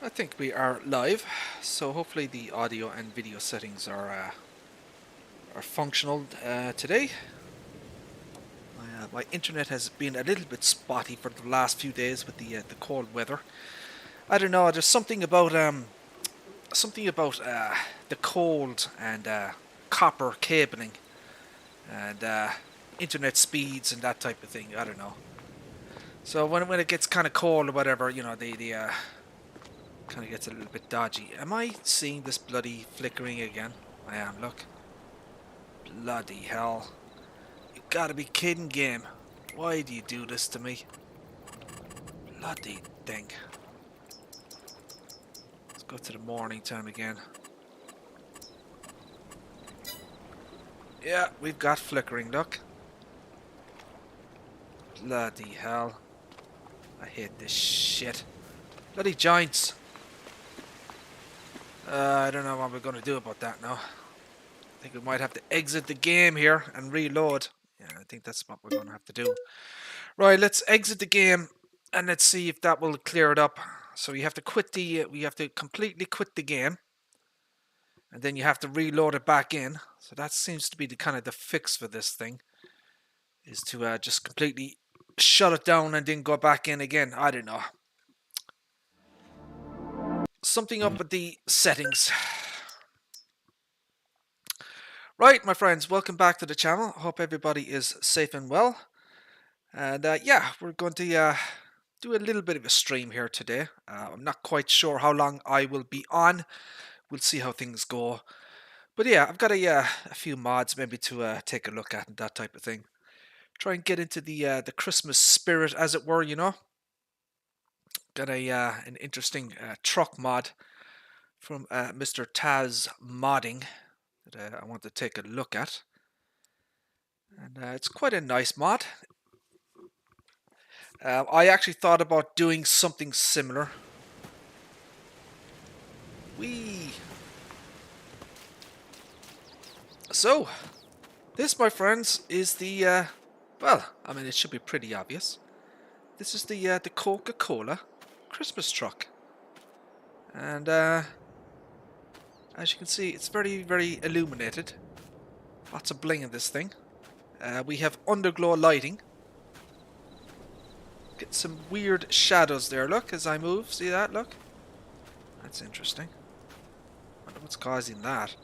I think we are live, so hopefully the audio and video settings are functional today. My internet has been a little bit spotty for the last few days with the cold weather. I don't know. There's something about the cold and copper cabling and internet speeds and that type of thing. I don't know. So when it gets kind of cold or whatever, you know, the kind of gets a little bit dodgy. Am I seeing this bloody flickering again? I am, look. Bloody hell. You gotta be kidding, game. Why do you do this to me? Bloody thing. Let's go to the morning time again. Yeah, we've got flickering, look. Bloody hell. I hate this shit. Bloody giants. I don't know what we're going to do about that now. I think we might have to exit the game here and reload. Yeah, I think that's what we're going to have to do. Right, let's exit the game and let's see if that will clear it up. So you have to quit the, we have to completely quit the game, and then you have to reload it back in. So that seems to be the kind of the fix for this thing, is to just completely shut it down and then go back in again. I don't know. Something up with the settings. Right, my friends, welcome back to the channel. Hope everybody is safe and well. And yeah, we're going to do a little bit of a stream here today. I'm not quite sure how long I will be on. We'll see how things go. But yeah, I've got a few mods maybe to take a look at and that type of thing. Try and get into the Christmas spirit, as it were, you know. Got an interesting truck mod from Mr. Taz Modding that I want to take a look at. And it's quite a nice mod. I actually thought about doing something similar. Whee! So, this, my friends, is the, well, I mean, it should be pretty obvious. This is the Coca-Cola Christmas truck. And, as you can see, it's very, very illuminated. Lots of bling in this thing. We have underglow lighting. Get some weird shadows there, look, as I move. See that, look? That's interesting. Wonder what's causing that.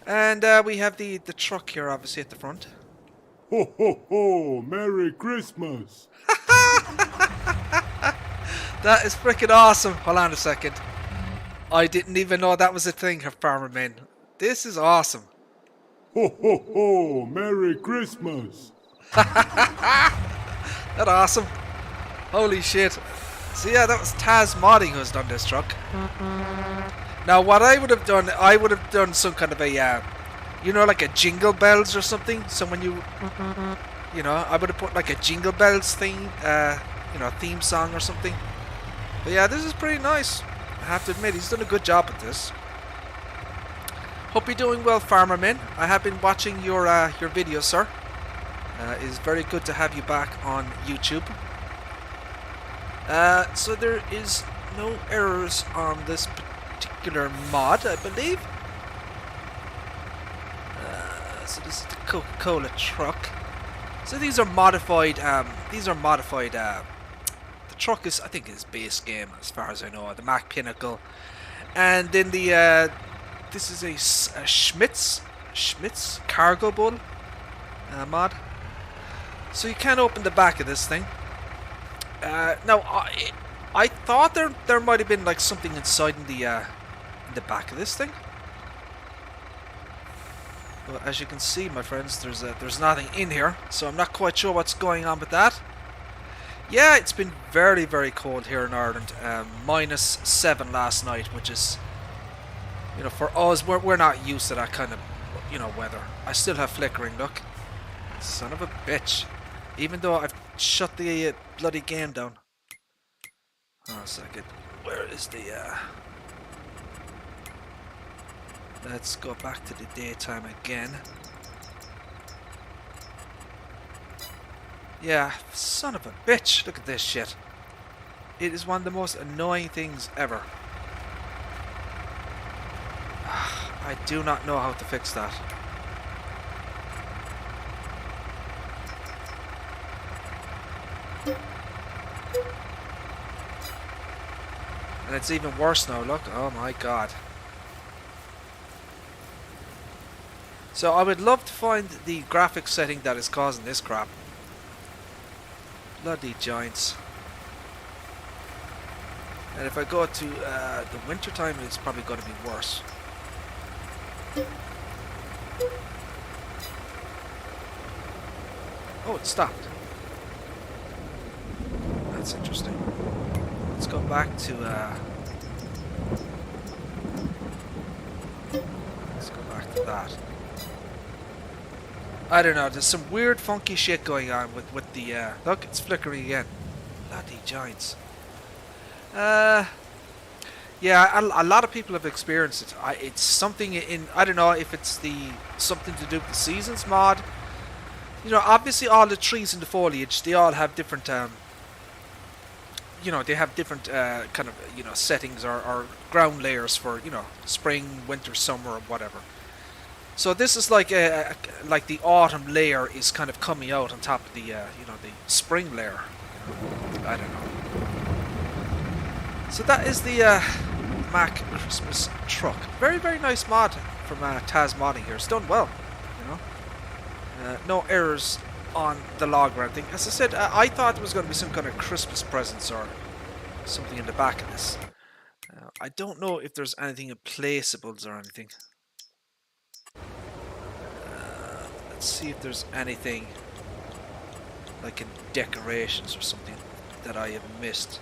And we have the truck here, obviously, at the front. Ho ho ho! Merry Christmas! That is freaking awesome. Hold on a second. I didn't even know that was a thing, Farmer Man. This is awesome. Ho ho ho! Merry Christmas! That awesome. Holy shit. So yeah, that was Taz Modding who's done this truck. Now what I would have done some kind of a, you know, like a Jingle Bells or something. So when you know, I would have put like a Jingle Bells theme, you know, theme song or something. But yeah, this is pretty nice. I have to admit, he's done a good job at this. Hope you're doing well, Farmer Man. I have been watching your videos, sir. It's very good to have you back on YouTube. So there is no errors on this particular mod, I believe. So this is the Coca-Cola truck. So these are modified. The truck is, I think, is base game as far as I know. The Mac Pinnacle, and then the this is a Schmitz cargo bull mod. So you can open the back of this thing. Now I thought there might have been like something inside in the back of this thing. Well, as you can see, my friends, there's nothing in here, so I'm not quite sure what's going on with that. Yeah, it's been very, very cold here in Ireland. -7 last night, which is, you know, for us, we're not used to that kind of, you know, weather. I still have flickering, look. Son of a bitch. Even though I've shut the bloody game down. Hold on a second. Where is the, let's go back to the daytime again. Yeah, son of a bitch. Look at this shit. It is one of the most annoying things ever. I do not know how to fix that. And it's even worse now, look. Oh my god. So I would love to find the graphics setting that is causing this crap. Bloody giants. And if I go to the winter time, it's probably going to be worse. Oh, it stopped. That's interesting. Let's go back to let's go back to that. I don't know, there's some weird funky shit going on with the look, it's flickering again. Bloody giants. Yeah, a lot of people have experienced it. It's something in, I don't know if it's something to do with the seasons mod. You know, obviously all the trees and the foliage, they all have different you know, they have different kind of, you know, settings or ground layers for, you know, spring, winter, summer, or whatever. So this is like like the autumn layer is kind of coming out on top of the you know, the spring layer. I don't know. So that is the Mac Christmas truck. Very, very nice mod from Taz Modding here. It's done well, you know. No errors on the log or anything. As I said, I thought there was going to be some kind of Christmas presents or something in the back of this. I don't know if there's anything in placeables or anything. Let's see if there's anything like in decorations or something that I have missed.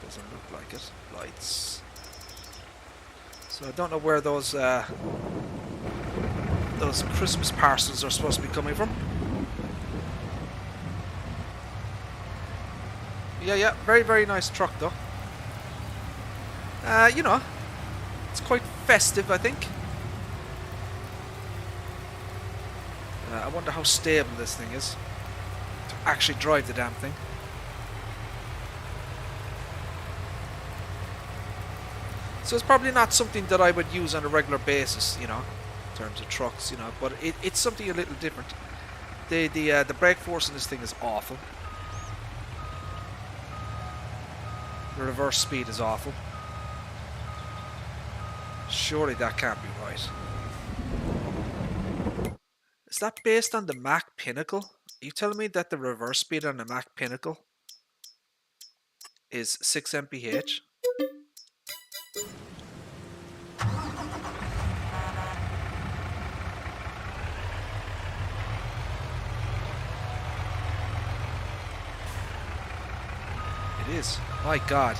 Doesn't look like it. Lights. So I don't know where those Christmas parcels are supposed to be coming from. Yeah, very, very nice truck though. You know, it's quite festive, I think. I wonder how stable this thing is to actually drive the damn thing. So it's probably not something that I would use on a regular basis, you know, in terms of trucks, you know, but it's something a little different. The brake force in this thing is awful. The reverse speed is awful. Surely that can't be right. Is that based on the Mac Pinnacle? Are you telling me that the reverse speed on the Mac Pinnacle is 6 mph? It is. My God.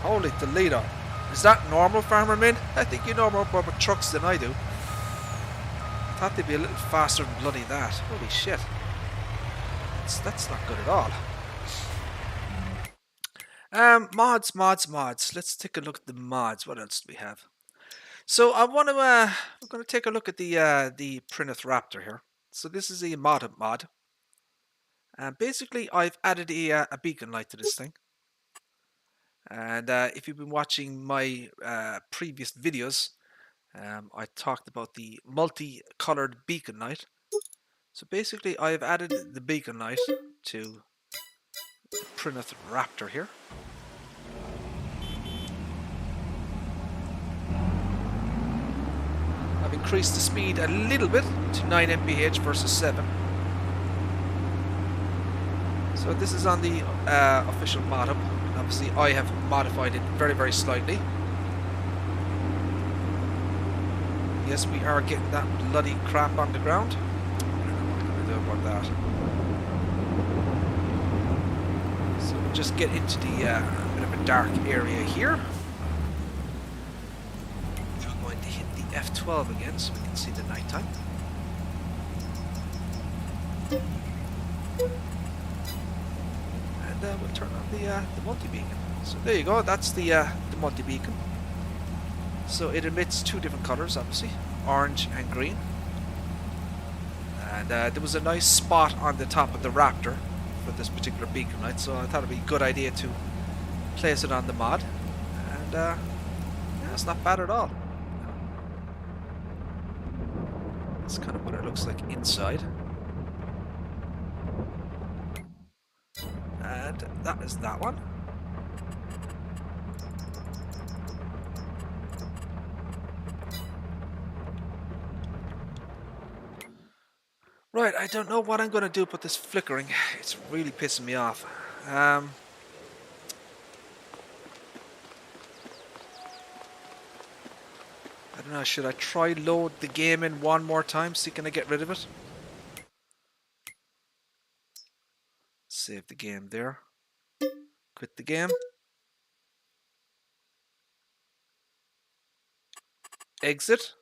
Holy Toledo. Is that normal, Farmer Min? I think you know more about trucks than I do. I thought they'd be a little faster than bloody that. Holy shit. That's not good at all. Mods. Let's take a look at the mods. What else do we have? So I want to we're going to take a look at the Prinoth Raptor here. So this is a modded mod. Basically, I've added a beacon light to this thing. And if you've been watching my previous videos, I talked about the multicolored beacon light. So basically, I've added the beacon light to the Prinoth Raptor here. I've increased the speed a little bit to 9 mph versus 7. So this is on the official mod hub. Obviously, I have modified it very, very slightly. Yes, we are getting that bloody crap on the ground. I don't know what I'm going to do about that. So we'll just get into the bit of a dark area here. I'm going to hit the F12 again so we can see the nighttime. And we'll turn on the multi-beacon. So there you go, that's the multi-beacon. So it emits two different colors, obviously, orange and green. And there was a nice spot on the top of the Raptor for this particular beacon light, so I thought it'd be a good idea to place it on the mod. And yeah, it's not bad at all. That's kind of what it looks like inside. And that is that one. Right, I don't know what I'm going to do about this flickering. It's really pissing me off. I don't know, should I try load the game in one more time, see can I get rid of it? Save the game there. Quit the game. Exit.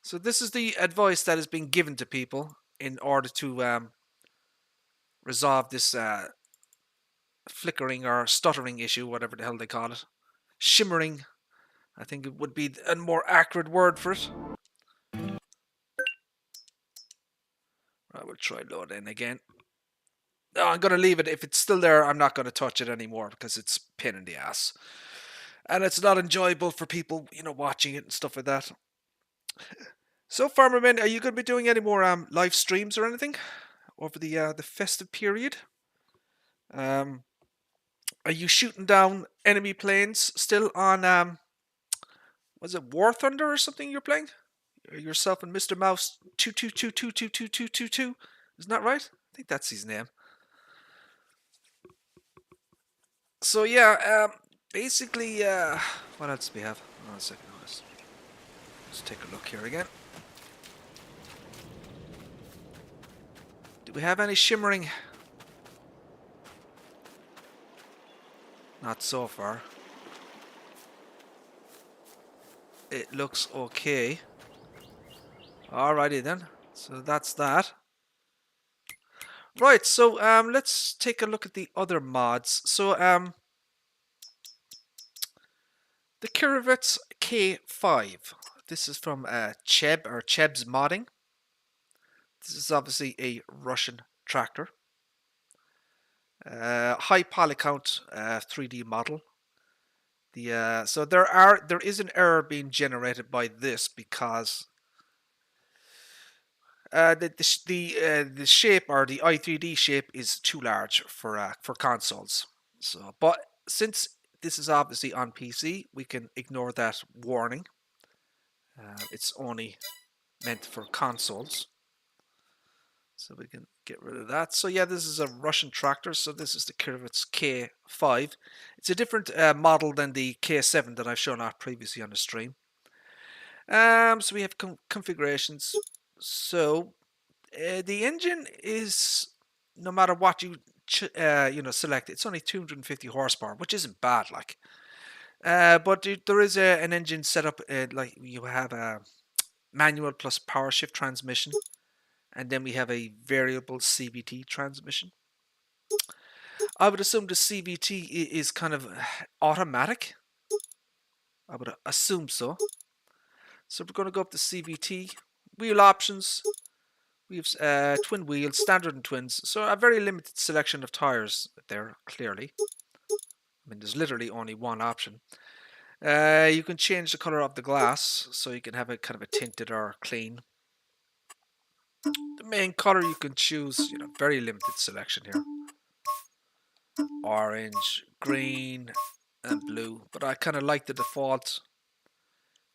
So this is the advice that has been given to people in order to resolve this flickering or stuttering issue, whatever the hell they call it. Shimmering, I think it would be a more accurate word for it. I will try load in again. No, I'm going to leave it. If it's still there, I'm not going to touch it anymore because it's a pain in the ass. And it's not enjoyable for people, you know, watching it and stuff like that. So, Farmerman, are you going to be doing any more live streams or anything over the festive period? Are you shooting down enemy planes still on, was it War Thunder or something you're playing? Yourself and Mr. Mouse 222222222. Isn't that right? I think that's his name. So yeah, basically, what else do we have? Hold on a second, let's take a look here again. Do we have any shimmering? Not so far. It looks okay. Alrighty then. So that's that. Right, so let's take a look at the other mods. So the Kirovitz K5. This is from Cheb or Cheb's Modding. This is obviously a Russian tractor. High poly count 3D model. So there is an error being generated by this because the shape or the i3D shape is too large for consoles. So, but since this is obviously on PC, we can ignore that warning. It's only meant for consoles, so we can get rid of that. So yeah, this is a Russian tractor. So this is the Kirovitz K5. It's a different model than the K7 that I've shown off previously on the stream. So we have configurations. So the engine is, no matter what you select, it's only 250 horsepower, which isn't bad, like. But there is an engine setup, like you have a manual plus power shift transmission, and then we have a variable CVT transmission. I would assume the CVT is kind of automatic. I would assume so. So we're going to go up to CVT. Wheel options. We have twin wheels, standard and twins. So a very limited selection of tires there, clearly. I mean, there's literally only one option. You can change the color of the glass, so you can have it kind of a tinted or clean. The main color you can choose, very limited selection here. Orange, green, and blue. But I kind of like the default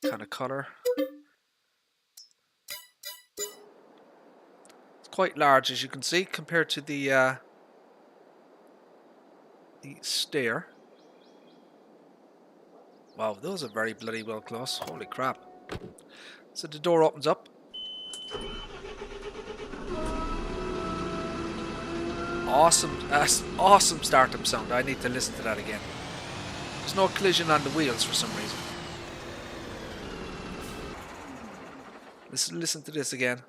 kind of color. It's quite large, as you can see, compared to the stair. Wow, those are very bloody well close. Holy crap. So the door opens up. Awesome, awesome startup sound. I need to listen to that again. There's no collision on the wheels for some reason. Let's listen to this again.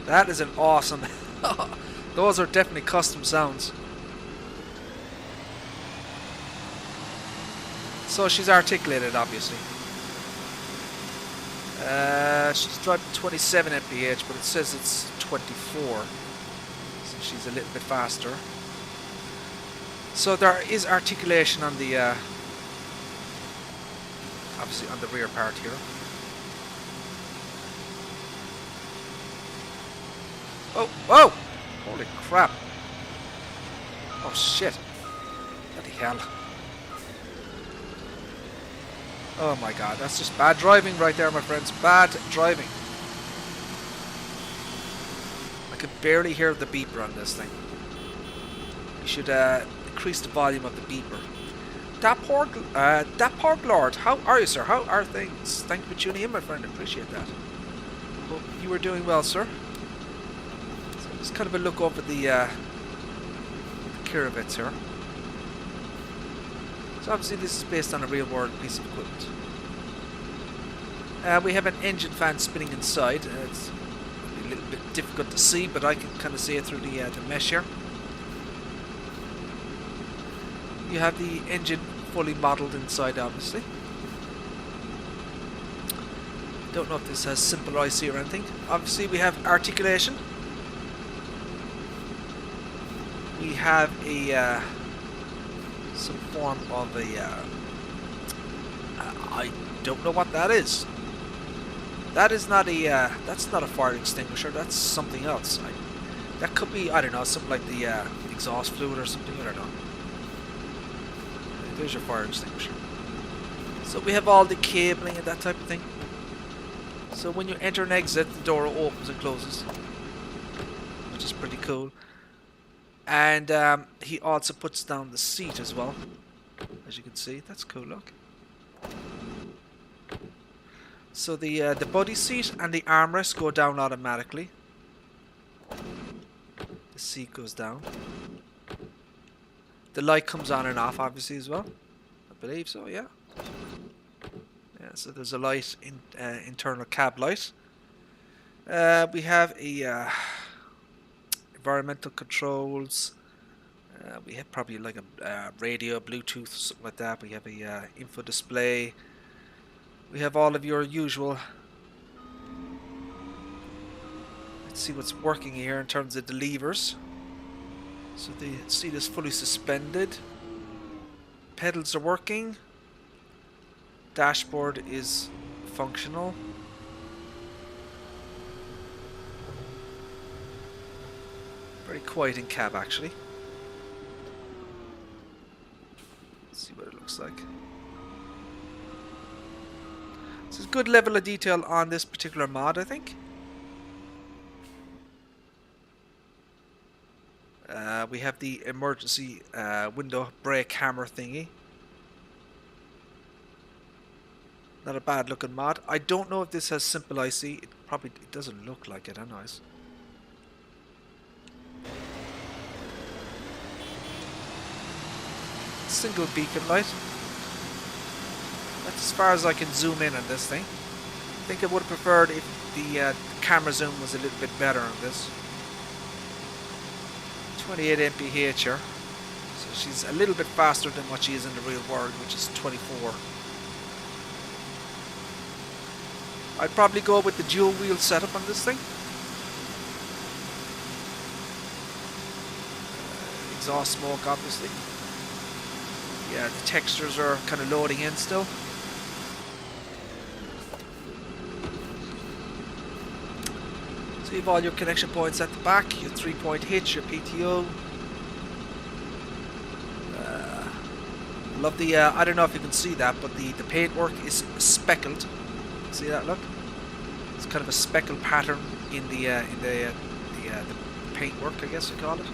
That is an awesome... Those are definitely custom sounds. So she's articulated, obviously. She's driving 27 mph, but it says it's 24. So she's a little bit faster. So there is articulation on the, obviously on the rear part here. Oh, whoa! Holy crap. Oh shit. Bloody hell. Oh my god, that's just bad driving right there, my friends. Bad driving. I can barely hear the beeper on this thing. You should increase the volume of the beeper. That poor Lord, how are you, sir? How are things? Thank you for tuning in, my friend. I appreciate that. Hope you were doing well, sir. So just kind of a look over the Kirovets here. So obviously this is based on a real world piece of equipment. We have an engine fan spinning inside. It's a little bit difficult to see, but I can kind of see it through the mesh here. You have the engine fully modelled inside, obviously. Don't know if this has simple IC or anything. Obviously we have articulation. We have a some form of a I don't know what that is. That is not a that's not a fire extinguisher. That's something else. That could be, I don't know, something like the exhaust fluid or something. I don't know. There's your fire extinguisher. So we have all the cabling and that type of thing. So when you enter and exit, the door opens and closes, which is pretty cool. And he also puts down the seat as well, as you can see. That's cool, look. So the body seat and the armrest go down automatically. The seat goes down. The light comes on and off, obviously, as well. I believe so, yeah. Yeah, so there's a light, internal cab light. We have a environmental controls. We have probably like a radio, Bluetooth, something like that. We have a info display. We have all of your usual. Let's see what's working here in terms of the levers. So the seat is fully suspended. Pedals are working. Dashboard is functional. Very quiet in cab, actually. Let's see what it looks like. So there's a good level of detail on this particular mod, I think. We have the emergency window brake hammer thingy. Not a bad looking mod. I don't know if this has simple IC. It doesn't look like it, anyways. Single beacon light. That's as far as I can zoom in on this thing. I think I would have preferred if the camera zoom was a little bit better on this. 28 mph here. So she's a little bit faster than what she is in the real world, which is 24. I'd probably go with the dual wheel setup on this thing. Exhaust smoke, obviously. Yeah, the textures are kind of loading in still. So you have all your connection points at the back, your 3-point hitch, your PTO. Love the, I don't know if you can see that, but the paintwork is speckled. See that, look? It's kind of a speckle pattern in the paintwork, I guess you call it.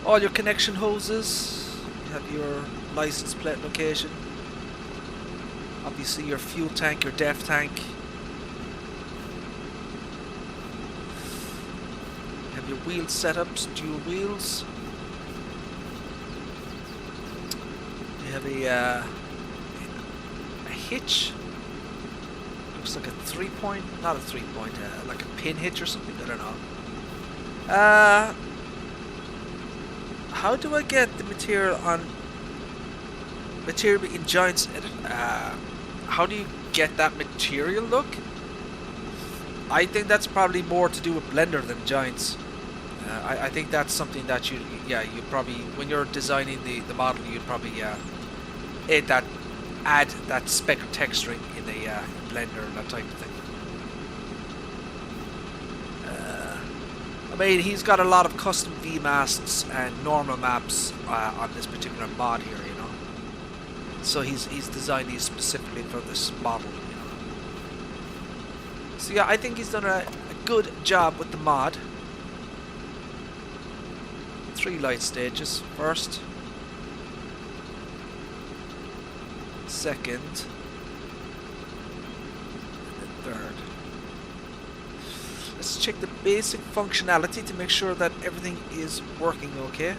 All your connection hoses. You have your license plate location. Obviously your fuel tank, your def tank. You have your wheel setups, dual wheels. You have a hitch. Looks like a 3-point, not a 3-point, like a pin hitch or something, I don't know. How do I get the material on material in Giants Edit. How do you get that material look? I think that's probably more to do with Blender than Giants. I think that's something that you probably, when you're designing the model, you'd probably add that speck of texturing in the Blender and that type of thing. I mean, he's got a lot of custom V-masks and normal maps on this particular mod here, you know. So he's designed these specifically for this model, you know. So yeah, I think he's done a good job with the mod. 3 light stages. First, second, and then third. Let's check the basic functionality to make sure that everything is working okay.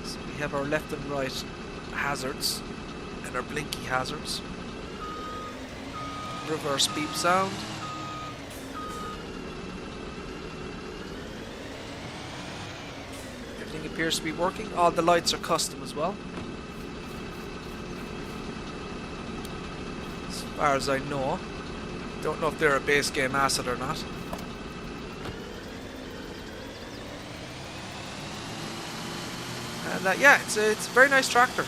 So we have our left and right hazards and our blinky hazards. Reverse beep sound. Everything appears to be working. All the lights are custom as well. As far as I know. Don't know if they're a base game asset or not. And yeah, it's a very nice tractor.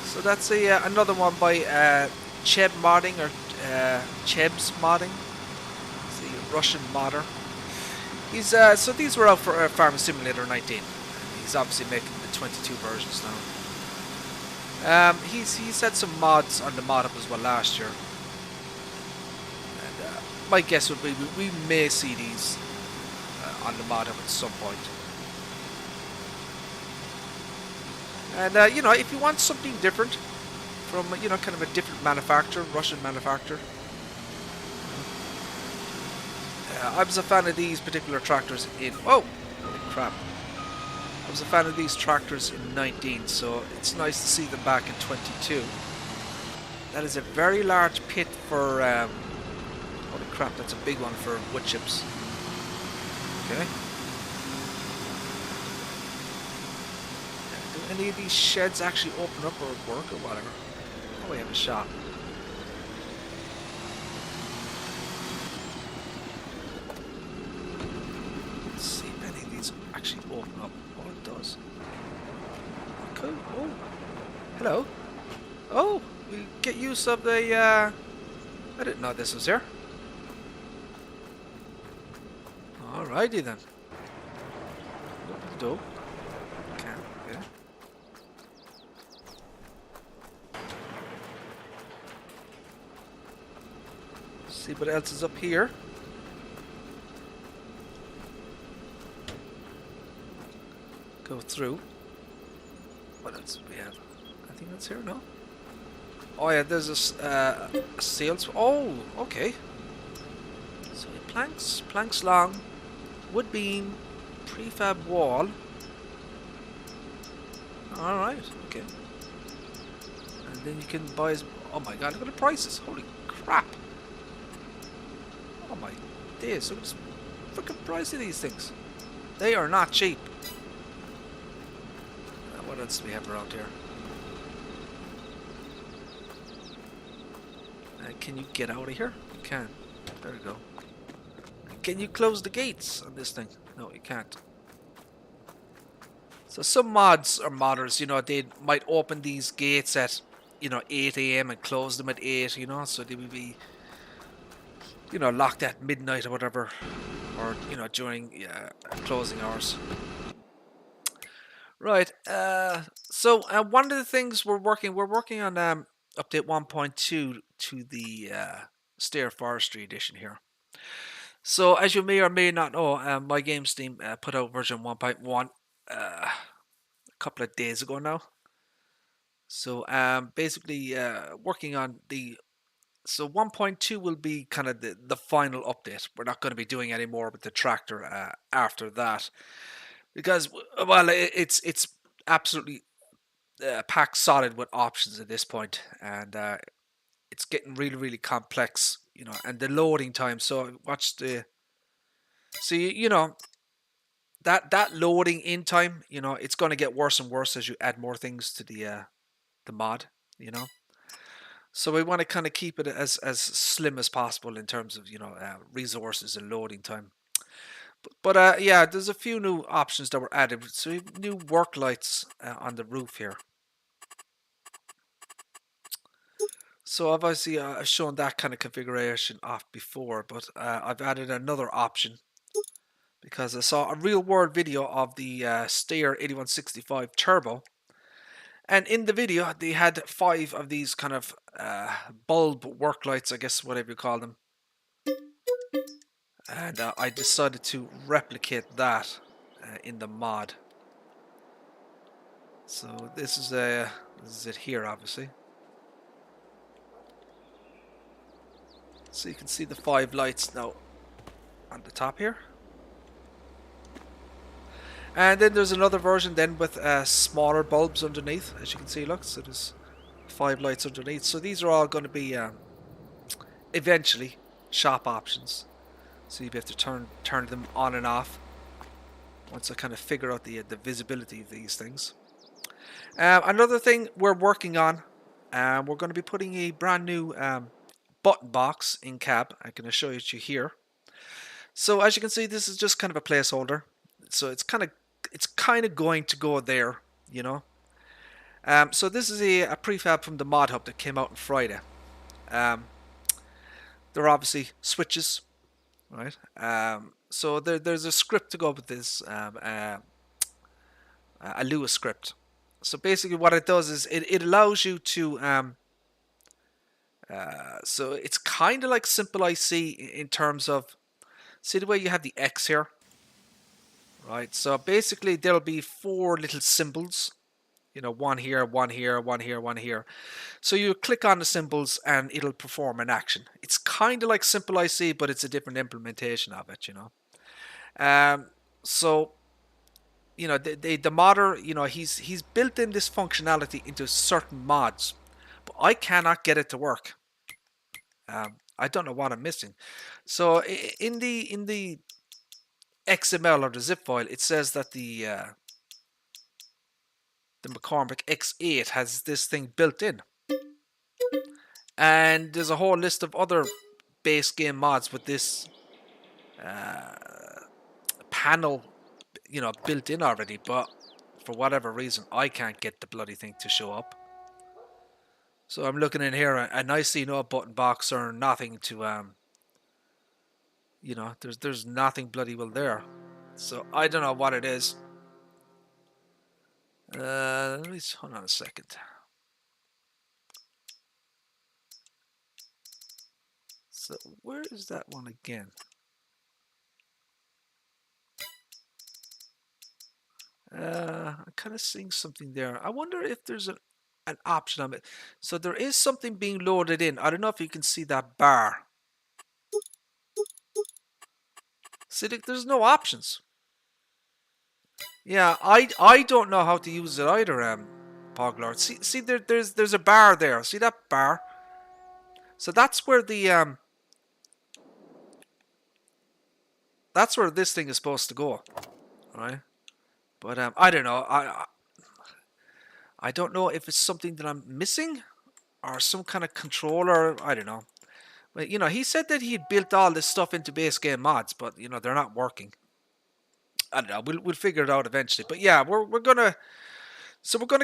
So that's another one by Cheb Modding, or Cheb's Modding. It's a Russian modder. He's so these were out for Farming Simulator 19. He's obviously making the 22 versions now. He's had some mods on the mod up as well last year. And my guess would be we may see these on the mod up at some point. And you know, if you want something different from, you know, kind of a different manufacturer, Russian manufacturer. I was a fan of these particular tractors in... Oh! Holy crap. I was a fan of these tractors in 19, so it's nice to see them back in 22. That is a very large pit for... holy crap, that's a big one for wood chips. Okay. Do any of these sheds actually open up or work or whatever? Oh, we have a shop. Let's see if any of these actually open up. Oh, it does. Cool. Oh, hello. Oh, we get use of the. I didn't know this was here. Alrighty then. Dope. Okay. Yeah. See what else is up here. Go through. What else do we have? I think that's here, no? Oh yeah, there's a sales. Oh, okay. So planks long, wood beam, prefab wall. All right, okay. And then you can buy. Oh my God! Look at the prices. Holy crap! Oh my days! Look at the freaking price of these things. They are not cheap. What else do we have around here? Can you get out of here? You can. There we go. Can you close the gates on this thing? No, you can't. So some mods or modders, you know, they might open these gates at, you know, 8 AM and close them at 8, you know, so they will be, you know, locked at midnight or whatever, or, you know, during closing hours. Right. So one of the things we're working on update 1.2 to the Stair Forestry edition here. So as you may or may not know, my games team put out version 1.1 a couple of days ago now. So basically working on the... So 1.2 will be kind of the final update. We're not going to be doing any more with the tractor after that. Because, well, it's absolutely packed solid with options at this point, and it's getting really, really complex, you know. And the loading time. So watch the. So you know, that loading in time, you know, it's going to get worse and worse as you add more things to the mod, you know. So we want to kind of keep it as slim as possible in terms of, you know, resources and loading time. But yeah, there's a few new options that were added. So we have new work lights on the roof here. So obviously I've shown that kind of configuration off before, but I've added another option because I saw a real world video of the Steyr 8165 Turbo. And in the video, they had 5 of these kind of bulb work lights, I guess, whatever you call them. And I decided to replicate that in the mod. So this is it here, obviously. So you can see the 5 lights now on the top here. And then there's another version then with smaller bulbs underneath, as you can see. Look, so there's 5 lights underneath. So these are all going to be eventually shop options. So you have to turn them on and off once I kind of figure out the visibility of these things. Another thing we're working on, we're going to be putting a brand new button box in cab. I'm going to show it to you here. So as you can see, this is just kind of a placeholder. So it's kind of going to go there, you know. So this is a prefab from the Mod Hub that came out on Friday. There are obviously switches, right? So there's a script to go with this, a Lua script. So basically what it does is it allows you to, so it's kind of like Simple IC in terms of, see the way you have the X here? Right, so basically there'll be 4 little symbols, you know, one here, one here, one here, one here. So you click on the symbols and it'll perform an action. It's kind of like Simple IC, but it's a different implementation of it, you know. So, you know, the modder, you know, he's built in this functionality into certain mods, but I cannot get it to work. I don't know what I'm missing. So in the XML or the zip file, it says that the McCormick X8 has this thing built in, and there's a whole list of other base game mods with this panel, you know, built in already. But for whatever reason, I can't get the bloody thing to show up. So I'm looking in here, and I see no button box or nothing to you know, there's nothing bloody well there. So I don't know what it is. Let me hold on a second. So where is that one again? I'm kind of seeing something there. I wonder if there's an option on it. So there is something being loaded in. I don't know if you can see that bar. See, there's no options. Yeah, I don't know how to use it either, Poglord. See there's a bar there. See that bar? So that's where the that's where this thing is supposed to go, right? But I don't know. I don't know if it's something that I'm missing or some kind of controller. I don't know. But you know, he said that he had built all this stuff into base game mods, but you know they're not working. I don't know. We'll figure it out eventually. But yeah, we're gonna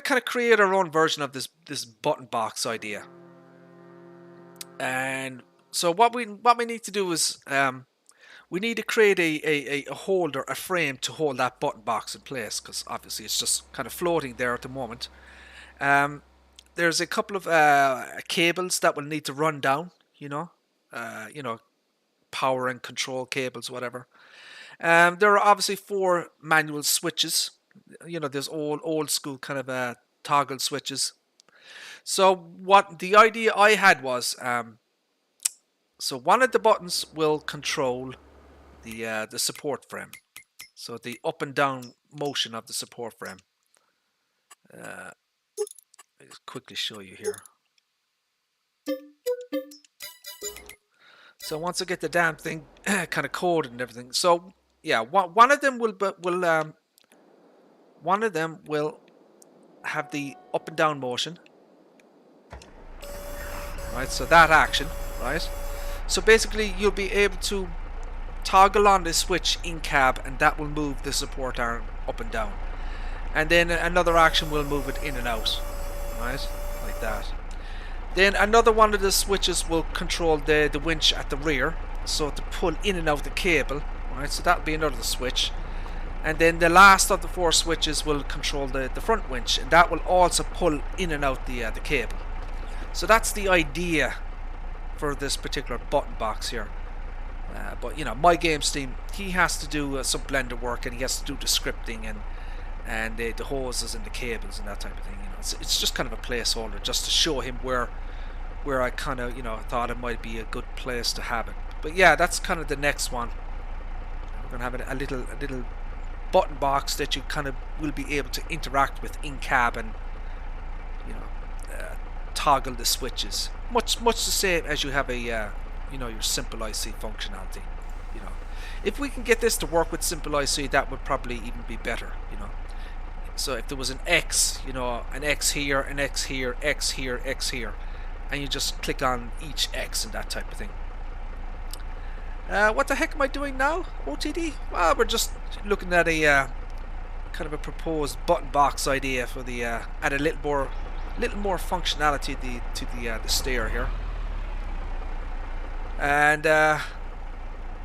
kind of create our own version of this button box idea. And so what we need to do is we need to create a holder, a frame to hold that button box in place, because obviously it's just kind of floating there at the moment. There's a couple of cables that will need to run down, you know, power and control cables, whatever. There are obviously 4 manual switches. You know, there's old school kind of toggle switches. So what the idea I had was, so one of the buttons will control the support frame. So the up and down motion of the support frame. I'll just quickly show you here. So once I get the damn thing kind of coded and everything, so yeah, one of them will have the up and down motion, right? So that action, right? So basically, you'll be able to toggle on the switch in cab, and that will move the support arm up and down. And then another action will move it in and out, right? Like that. Then another one of the switches will control the winch at the rear, so to pull in and out the cable, right? So that'll be another switch. And then the last of the 4 switches will control the front winch, and that will also pull in and out the cable. So that's the idea for this particular button box here. But you know, my game Steam, he has to do some blender work, and he has to do the scripting and the hoses and the cables and that type of thing. You know, it's just kind of a placeholder just to show him where I kind of, you know, thought it might be a good place to have it. But yeah, that's kind of the next one. We're gonna have a little button box that you kind of will be able to interact with in cab, and you know, toggle the switches, much the same as you have a you know, your simple IC functionality. You know, if we can get this to work with simple IC, that would probably even be better. You know, so if there was an X, you know, an X here, an X here, X here, X here, and you just click on each X and that type of thing. What the heck am I doing now, OTD? Well, we're just looking at a kind of a proposed button box idea for the add a little more functionality to the stair here. And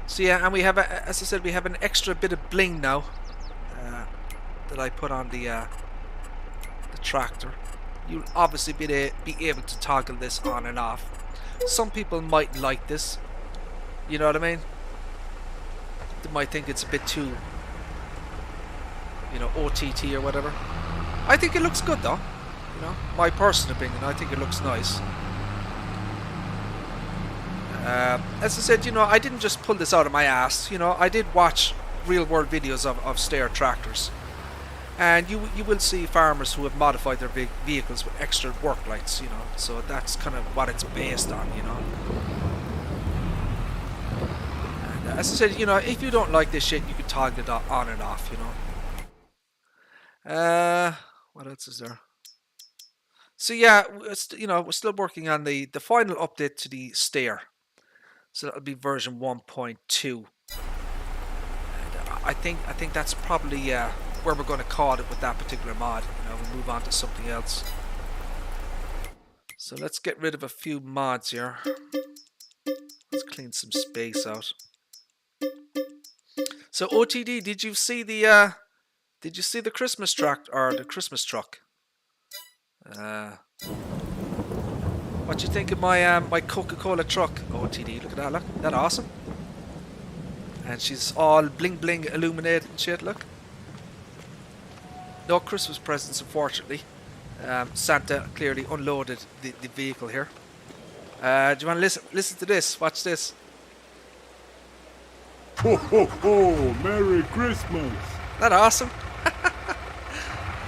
so yeah, and we have, as I said, we have an extra bit of bling now that I put on the tractor. You'll obviously be able to toggle this on and off. Some people might like this. You know what I mean? They might think it's a bit too, you know, OTT or whatever. I think it looks good though. You know, my personal opinion, I think it looks nice. As I said, you know, I didn't just pull this out of my ass. You know, I did watch real-world videos of stair tractors, and you will see farmers who have modified their vehicles with extra work lights. You know, so that's kind of what it's based on. You know. As I said, you know, if you don't like this shit, you can toggle it on and off, you know. What else is there? So yeah, you know, we're still working on the final update to the stair. So that'll be version 1.2. I think that's probably where we're going to call it with that particular mod. You know, we'll move on to something else. So let's get rid of a few mods here. Let's clean some space out. So OTD, did you see the Christmas truck or the Christmas truck? What you think of my my Coca-Cola truck, OTD? Look at that, look, isn't that awesome? And she's all bling bling illuminated and shit. Look, no Christmas presents, unfortunately. Santa clearly unloaded the vehicle here. Do you want to listen to this? Watch this. Ho ho ho! Merry Christmas! Isn't that awesome?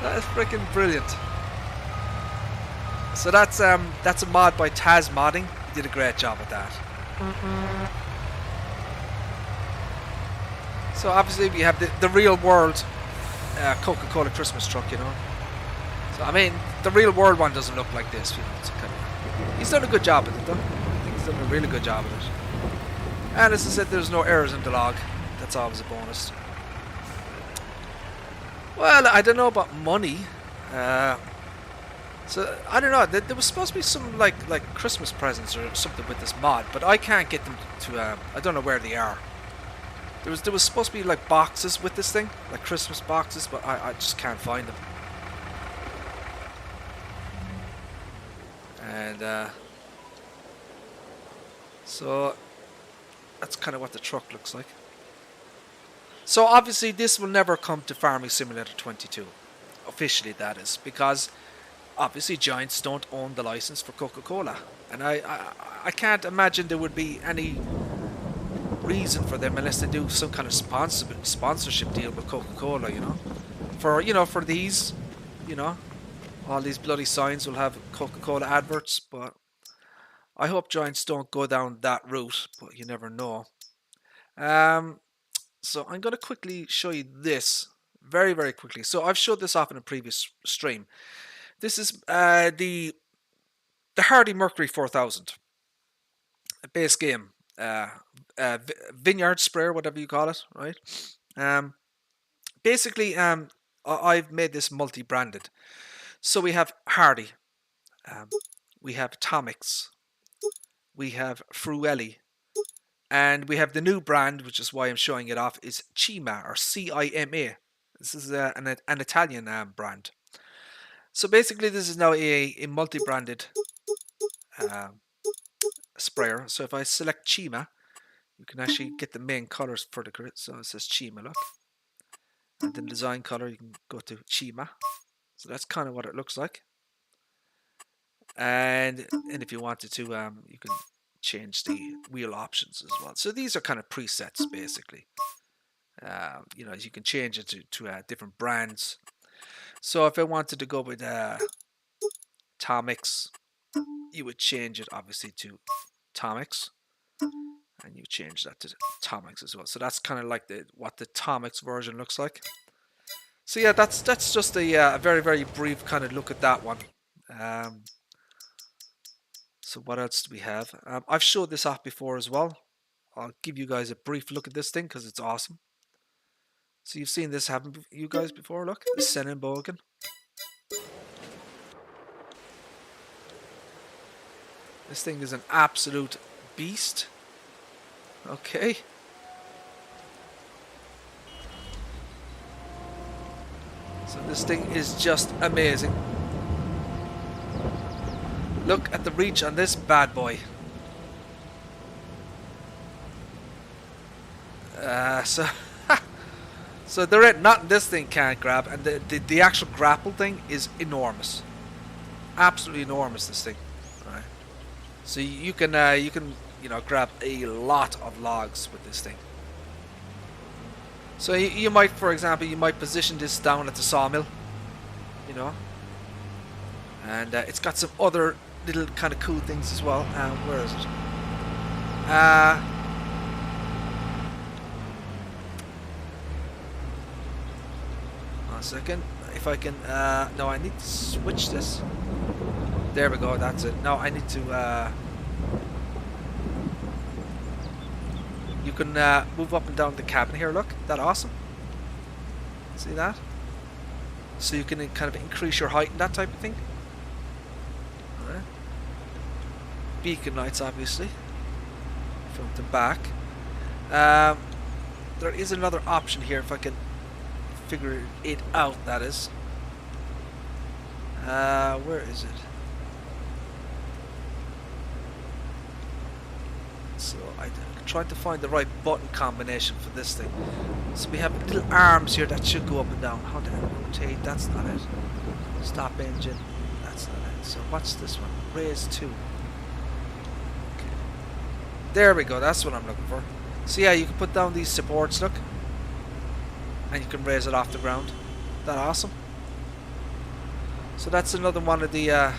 That is freaking brilliant. So that's a mod by Taz Modding. He did a great job with that. So obviously we have the real world Coca-Cola Christmas truck, you know. So I mean, the real world one doesn't look like this, you know. It's kind of, he's done a good job with it, though. I think he's done a really good job with it. And as I said, there's no errors in the log. That's always a bonus. Well, I don't know about money. So I don't know. There was supposed to be some like Christmas presents or something with this mod, but I can't get them to. I don't know where they are. There was supposed to be like boxes with this thing, like Christmas boxes, but I just can't find them. And so that's kind of what the truck looks like. So obviously this will never come to Farming Simulator 22. Officially that is, because obviously Giants don't own the license for Coca-Cola. And I can't imagine there would be any reason for them unless they do some kind of sponsorship deal with Coca-Cola, you know. For these, you know, all these bloody signs will have Coca-Cola adverts, but I hope Giants don't go down that route, but you never know. So I'm going to quickly show you this very, very quickly. So I've showed this off in a previous stream. This is the Hardy Mercury 4000, a base game, vineyard sprayer, whatever you call it, right? Basically, I've made this multi-branded. So we have Hardy, we have Atomics, we have Fruelli, and we have the new brand, which is why I'm showing it off, is Cima, or Cima. This is an Italian brand. So basically, this is now a multi-branded sprayer. So if I select Cima, you can actually get the main colors for the grid. So it says Cima, look. And then design color, you can go to Cima. So that's kind of what it looks like. And if you wanted to, you can change the wheel options as well. So these are kind of presets, basically. You know, you can change it to different brands. So if I wanted to go with Atomics, you would change it obviously to Atomics, and you change that to Atomics as well. So that's kind of like what the Atomics version looks like. So yeah, that's just a very, very brief kind of look at that one. So what else do we have? I've showed this off before as well. I'll give you guys a brief look at this thing because it's awesome. So you've seen this happen, you guys, before. Look, the Sennenbogen. This thing is an absolute beast. Okay. So this thing is just amazing. Look at the reach on this bad boy. So there ain't nothing this thing can't grab, and the actual grapple thing is enormous, absolutely enormous. This thing, right? So you can grab a lot of logs with this thing. So you might, for example, you might position this down at the sawmill, you know, and it's got some other little kind of cool things as well. Where is it? One second. If I can, no, I need to switch this. There we go. That's it. Now I need to. You can move up and down the cabin here. Look, that awesome. See that? So you can kind of increase your height and that type of thing. Alright. Beacon lights, obviously, front and back. There is another option here if I can figure it out. That is. Where is it? So I'm trying to find the right button combination for this thing. So we have little arms here that should go up and down. How do I rotate? That's not it. Stop engine. That's not it. So what's this one? Raise 2. Okay. There we go. That's what I'm looking for. So yeah, you can put down these supports, look, and you can raise it off the ground. Isn't that awesome? So that's another one of the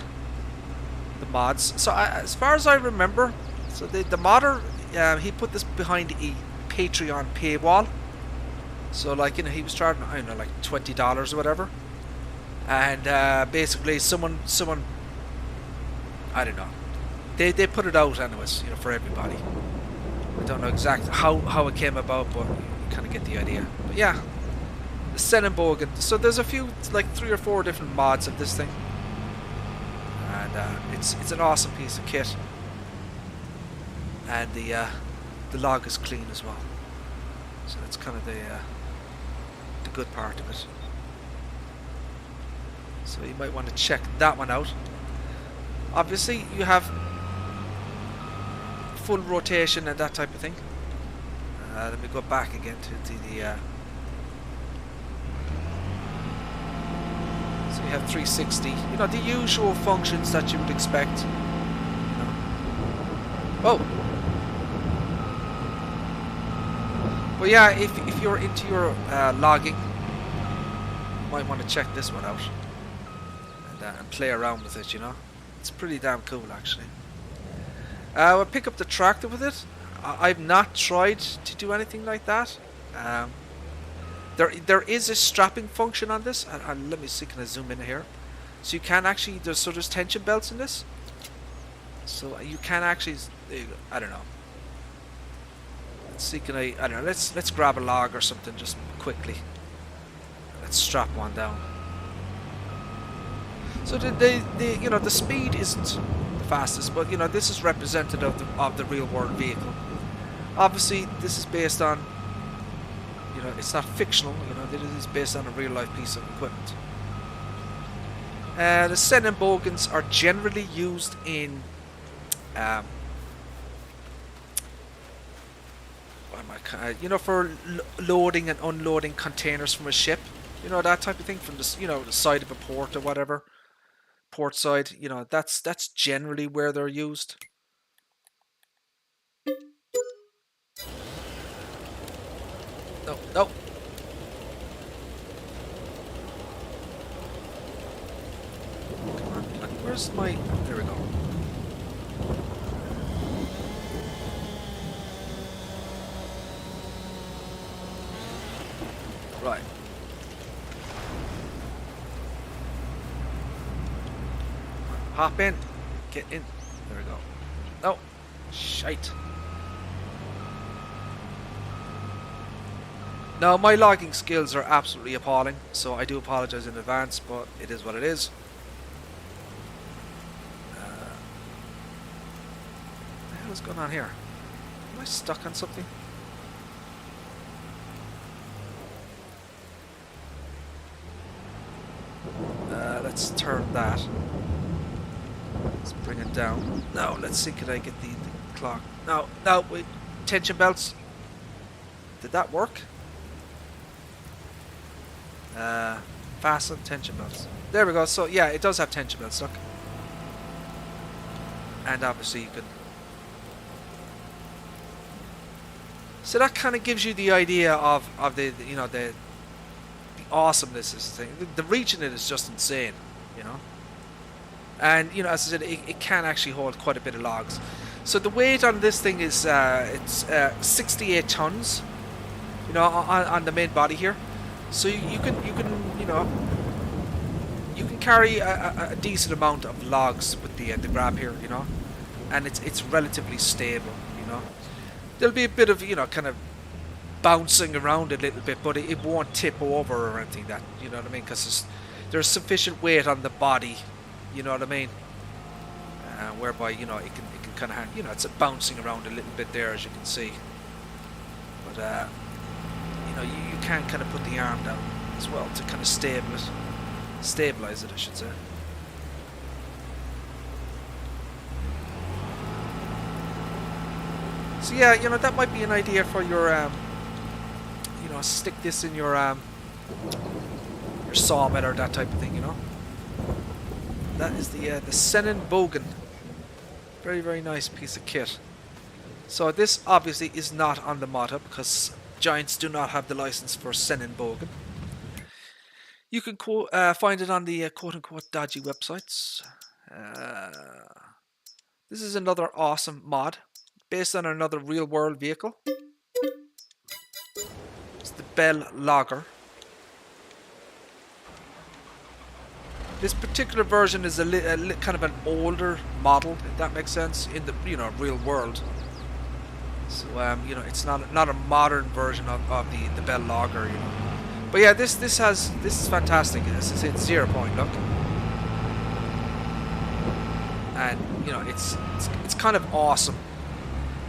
mods. So as far as I remember, so the modder, he put this behind a Patreon paywall. So like, you know, he was charging, I don't know, like $20 or whatever. And basically someone, I don't know, they put it out anyways, you know, for everybody. I don't know exactly how it came about, but you kind of get the idea. But yeah, the Sennenbogen. So there's a few, like 3 or 4 different mods of this thing, and it's an awesome piece of kit. And the log is clean as well, so that's kind of the good part of it. So you might want to check that one out. Obviously you have full rotation and that type of thing. Let me go back again to the so you have 360, you know, the usual functions that you would expect, you know. Oh, but yeah, if you're into your logging, you might want to check this one out and play around with it, you know. It's pretty damn cool, actually. We'll pick up the tractor with it. I've not tried to do anything like that. Um, there is a strapping function on this, and let me see, can I zoom in here? So you can actually, there's tension belts in this, so you can actually, I don't know. Let's see, can I don't know. Let's grab a log or something just quickly. Let's strap one down. So the you know, the speed isn't the fastest, but you know, this is representative of the real world vehicle. Obviously, this is based on, you know, it's not fictional. You know, this is based on a real life piece of equipment. The Senin bogans are generally used in you know, for loading and unloading containers from a ship. You know, that type of thing, from the, you know, the side of a port or whatever. Port side, you know, that's generally where they're used. No, no. Come on, where's my... There we go. Right. Hop in. Get in. There we go. Oh, shite. Now, my logging skills are absolutely appalling, so I do apologize in advance, but it is what it is. What the hell is going on here? Am I stuck on something? Let's turn that. Let's bring it down. Now, let's see, can I get the clock? No, no, wait. Tension belts. Did that work? Fasten tension belts. There we go. So, yeah, it does have tension belts, look. And obviously you can... So that kind of gives you the idea of the you know, the awesomeness of this thing. The reach in it is just insane, you know. And, you know, as I said, it can actually hold quite a bit of logs. So the weight on this thing is it's 68 tons, you know, on the main body here. So you can you know, you can carry a decent amount of logs with the grab here, you know, and it's relatively stable, you know. There'll be a bit of, you know, kind of bouncing around a little bit, but it won't tip over or anything, that, you know what I mean, because there's sufficient weight on the body, you know what I mean, whereby, you know, it can kind of, you know, it's bouncing around a little bit there, as you can see. But you know, you can kind of put the arm down as well to kind of stabilize it, I should say. So yeah, you know, that might be an idea for your you know, stick this in your sawmill or that type of thing, you know. That is the Senin bogan. Very, very nice piece of kit. So this obviously is not on the mod hub, because Giants do not have the license for Senin bogan. You can find it on the quote-unquote dodgy websites. This is another awesome mod based on another real-world vehicle. It's the Bell Logger. This particular version is a kind of an older model, if that makes sense, in the, you know, real world. So you know, it's not a modern version of the Bell Logger, you know. But yeah, this is fantastic. This is in 0 point, look, and you know, it's kind of awesome.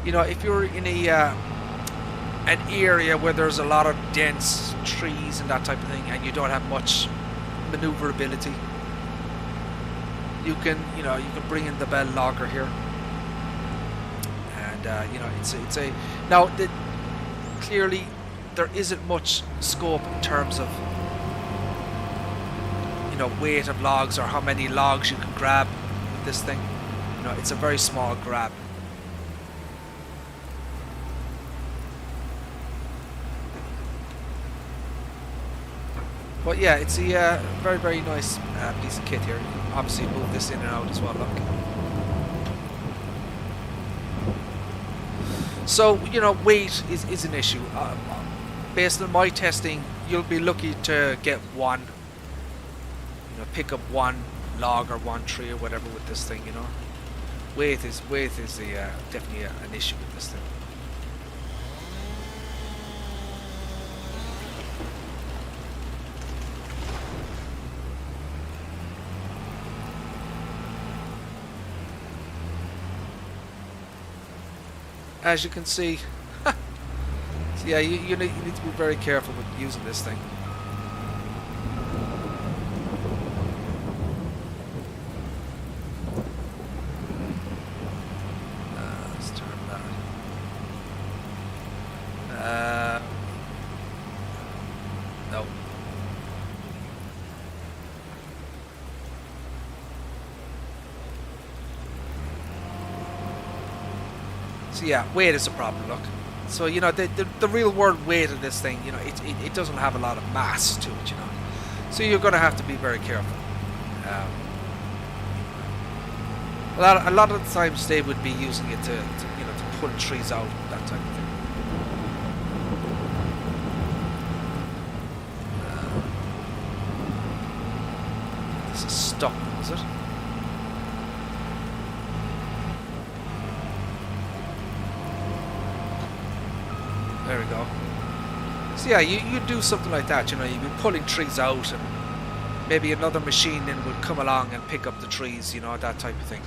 You know, if you're in an area where there's a lot of dense trees and that type of thing, and you don't have much maneuverability, you can bring in the Bell Logger here, and you know, it's a now clearly there isn't much scope in terms of, you know, weight of logs or how many logs you can grab with this thing. You know, it's a very small grab. But yeah, it's a very, very nice piece of kit here. You can obviously move this in and out as well, look. So, you know, weight is an issue. based on my testing, you'll be lucky to get one, pick up one log or one tree or whatever with this thing, Weight is definitely an issue with this thing. As you can see, so yeah, you need to be very careful with using this thing. Let's turn that. No. So yeah, weight is a problem, look. So, the real world weight of this thing, it doesn't have a lot of mass to it, So you're going to have to be very careful. A lot of the times they would be using it to pull trees out, that type of thing. This is stuck, is it? There we go. So yeah, you do something like that, you'd be pulling trees out, and maybe another machine then would come along and pick up the trees, that type of thing.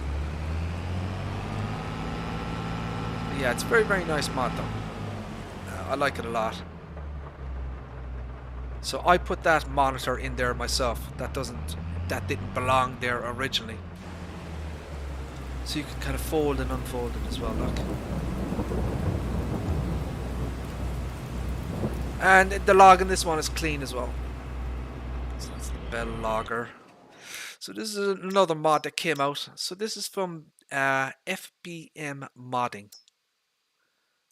But yeah, it's a very, very nice mod though. I like it a lot. So I put that monitor in there myself. That didn't belong there originally. So you can kind of fold and unfold it as well, look. And the log in this one is clean as well. So that's the bell logger. So this is another mod that came out. So this is from FBM Modding.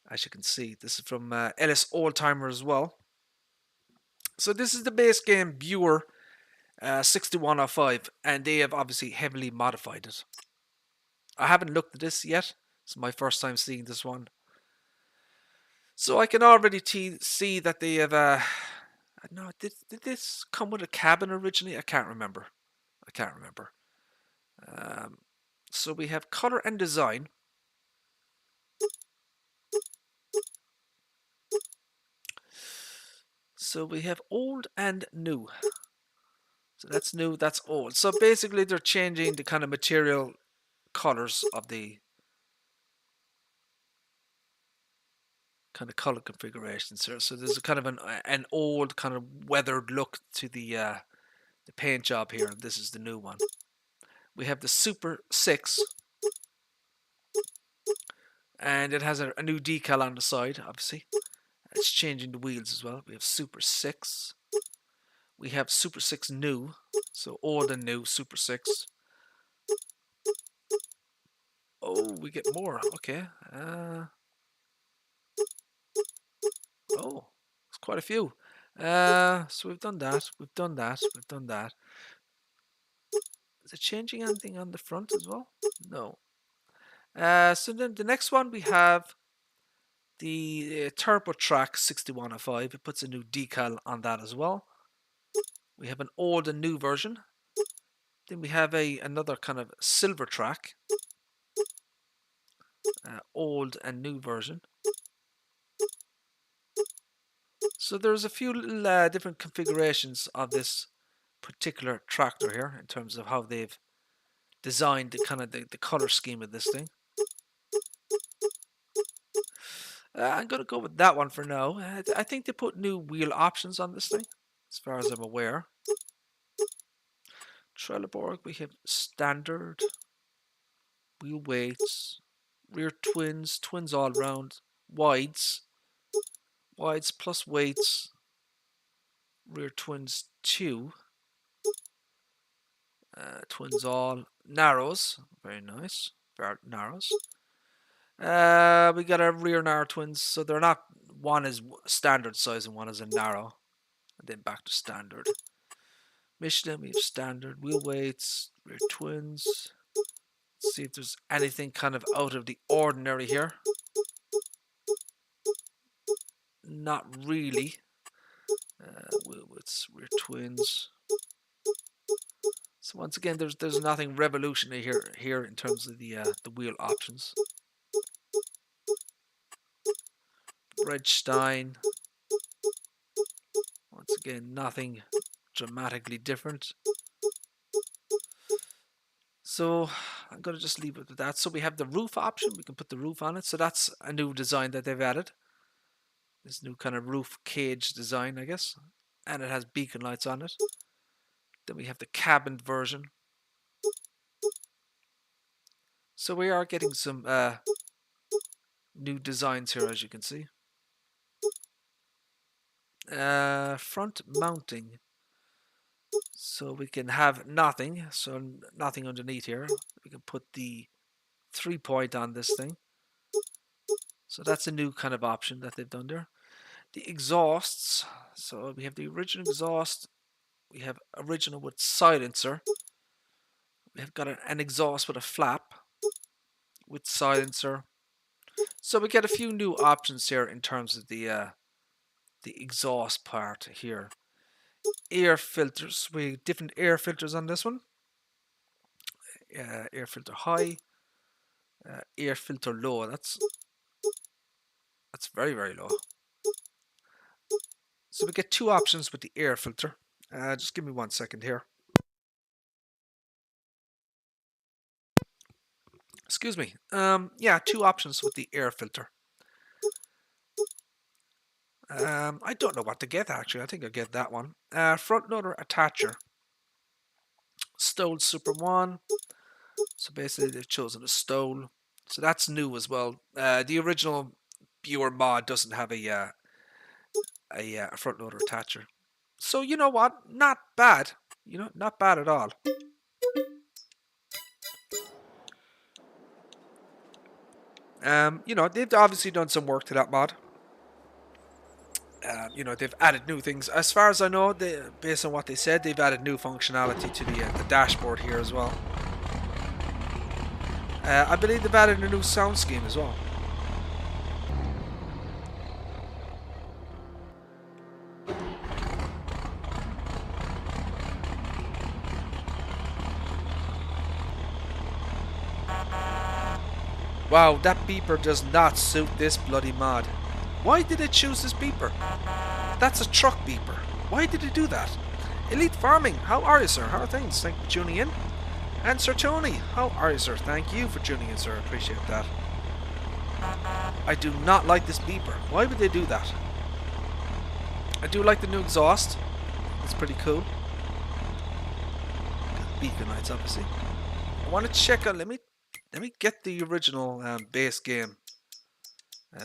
As you can see, this is from LS Oldtimer as well. So this is the base game viewer 6105, and they have obviously heavily modified it. I haven't looked at this yet. It's my first time seeing this one. So I can already see that they have no, did this come with a cabin originally? I can't remember. So we have color and design. So we have old and new. So that's new, that's old. So basically they're changing the kind of material colors of the kind of color configurations here. So there's a kind of an old kind of weathered look to the paint job here. This is the new one. We have the Super 6, and it has a new decal on the side, obviously. It's changing the wheels as well. We have Super 6. We have Super 6 new, so old and new Super 6. Oh, we get more. Okay. Oh, it's quite a few. So we've done that. We've done that. We've done that. Is it changing anything on the front as well? No. So then the next one we have the Turbo Track 6105. It puts a new decal on that as well. We have an old and new version. Then we have another kind of silver track. Old and new version. So there's a few little different configurations of this particular tractor here in terms of how they've designed the kind of the color scheme of this thing. I'm going to go with that one for now. I think they put new wheel options on this thing, as far as I'm aware. Trelleborg, we have standard, wheel weights, rear twins, twins all round, wides plus weights, rear twins 2, twins all, narrows, very nice, narrows. We got our rear narrow twins, so they're not, one is standard size and one is a narrow, and then back to standard. Michelin, we have standard, wheel weights, rear twins. Let's see if there's anything kind of out of the ordinary here. Not really. With rear twins. So once again, there's nothing revolutionary here in terms of the wheel options. Breadstein. Once again, nothing dramatically different. So I'm going to just leave it with that. So we have the roof option. We can put the roof on it. So that's a new design that they've added. This new kind of roof cage design, I guess. And it has beacon lights on it. Then we have the cabin version. So we are getting some new designs here, as you can see. Front mounting. So we can have nothing. So nothing underneath here. We can put the 3-point on this thing. So that's a new kind of option that they've done there. The exhausts. So we have the original exhaust. We have original with silencer. We have got an exhaust with a flap with silencer. So we get a few new options here in terms of the exhaust part here. Air filters. We have different air filters on this one. Air filter high. Air filter low. That's very, very low. So we get two options with the air filter. Just give me 1 second here. Excuse me. Yeah, two options with the air filter. I don't know what to get actually. I think I'll get that one. Front loader attacher. Stole Super 1. So basically they've chosen a stole. So that's new as well. The original viewer mod doesn't have a front loader attacher. So you know what? Not bad. You know, not bad at all. You know, they've obviously done some work to that mod. You know, they've added new things. As far as I know, based on what they said, they've added new functionality to the dashboard here as well. I believe they've added a new sound scheme as well. Wow, that beeper does not suit this bloody mod. Why did it choose this beeper? That's a truck beeper. Why did it do that? Elite Farming, how are you, sir? How are things? Thank you for tuning in. And Sir Tony, how are you, sir? Thank you for tuning in, sir. I appreciate that. I do not like this beeper. Why would they do that? I do like the new exhaust. It's pretty cool. Beacon lights, obviously. I want to check out. Let me get the original base game